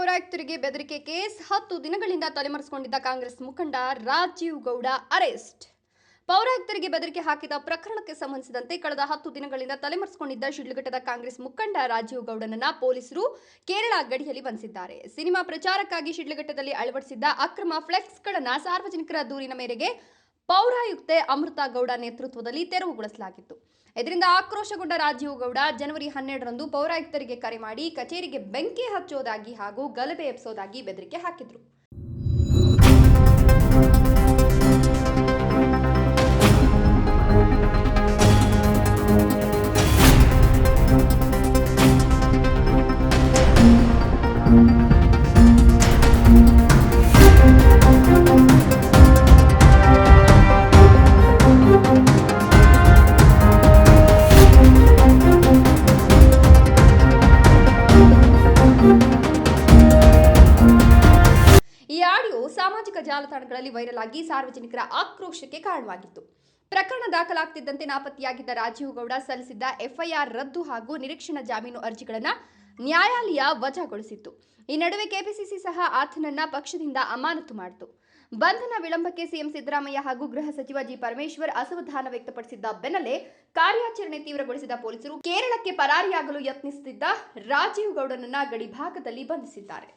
ಪೌರಾಯುಕ್ತರಿಗೆ ಬೆದರಿಕೆ ಕೇಸ್ 10 ದಿನಗಳಿಂದ ತಲೆಮರೆಸಿಕೊಂಡಿದ್ದ ಕಾಂಗ್ರೆಸ್ ಮುಖಂಡ ರಾಜೀವ್ ಗೌಡ ಅರೆಸ್ಟ್. ಪೌರಾಯುಕ್ತರಿಗೆ ಬೆದರಿಕೆ ಹಾಕಿದ ಪ್ರಕರಣಕ್ಕೆ ಸಂಬಂಧಿಸಿದಂತೆ ಕಳೆದ 10 ದಿನಗಳಿಂದ ತಲೆಮರೆಸಿಕೊಂಡಿದ್ದ ಶಿಡ್ಲಘಟ್ಟದ ಕಾಂಗ್ರೆಸ್ ಮುಖಂಡ ರಾಜೀವ್ ಗೌಡನನ್ನ ಪೊಲೀಸರು ಕೇರಳ ಗಡಿಯಲ್ಲಿ ಬಂಧಿಸಿದ್ದಾರೆ. ಸಿನಿಮಾ ಪ್ರಚಾರಕ್ಕಾಗಿ ಶಿಡ್ಲಘಟ್ಟದಲ್ಲಿ ಅಳವಡಿಸಿದ್ದ ಅಕ್ರಮ ಫ್ಲೆಕ್ಸ್ಗಳನ್ನು ಸಾರ್ವಜನಿಕರ ದೂರಿನ ಮೇರೆಗೆ ಪೌರಾಯುಕ್ತೆ ಅಮೃತಾ ಗೌಡ ನೇತೃತ್ವದಲ್ಲಿ ತೆರವುಗೊಳಿಸಲಾಗಿತ್ತು. ಇದರಿಂದ ಆಕ್ರೋಶಗೊಂಡ ರಾಜೀವ್ ಗೌಡ ಜನವರಿ 12ರಂದು ಪೌರಾಯುಕ್ತರಿಗೆ ಕರೆ ಮಾಡಿ ಕಚೇರಿಗೆ ಬೆಂಕಿ ಹಚ್ಚೋದಾಗಿ ಹಾಗೂ ಗಲಭೆ ಎಬ್ಬಿಸೋದಾಗಿ ಬೆದರಿಕೆ ಹಾಕಿದ್ರು. ಈ ಆಡಿಯೋ ಸಾಮಾಜಿಕ ಜಾಲತಾಣಗಳಲ್ಲಿ ವೈರಲ್ ಆಗಿ ಸಾರ್ವಜನಿಕರ ಆಕ್ರೋಶಕ್ಕೆ ಕಾರಣವಾಗಿತ್ತು. ಪ್ರಕರಣ ದಾಖಲಾಗುತ್ತಿದ್ದಂತೆ ನಾಪತ್ತೆಯಾಗಿದ್ದ ರಾಜೀವ್ ಗೌಡ ಸಲ್ಲಿಸಿದ್ದ ಎಫ್ಐಆರ್ ರದ್ದು ಹಾಗೂ ನಿರೀಕ್ಷಣಾ ಜಾಮೀನು ಅರ್ಜಿಗಳನ್ನು ನ್ಯಾಯಾಲಯ ವಜಾಗೊಳಿಸಿತ್ತು. ಈ ನಡುವೆ ಕೆಪಿಸಿಸಿ ಸಹ ಆತನನ್ನ ಪಕ್ಷದಿಂದ ಅಮಾನತು ಮಾಡಿತು. ಬಂಧನ ವಿಳಂಬಕ್ಕೆ ಸಿಎಂ ಸಿದ್ದರಾಮಯ್ಯ ಹಾಗೂ ಗೃಹ ಸಚಿವ ಜಿ ಪರಮೇಶ್ವರ್ ಅಸಮಾಧಾನ ವ್ಯಕ್ತಪಡಿಸಿದ್ದ ಬೆನ್ನಲ್ಲೇ ಕಾರ್ಯಾಚರಣೆ ತೀವ್ರಗೊಳಿಸಿದ ಪೊಲೀಸರು ಕೇರಳಕ್ಕೆ ಪರಾರಿಯಾಗಲು ಯತ್ನಿಸುತ್ತಿದ್ದ ರಾಜೀವ್ ಗೌಡನನ್ನ ಗಡಿಭಾಗದಲ್ಲಿ ಬಂಧಿಸಿದ್ದಾರೆ.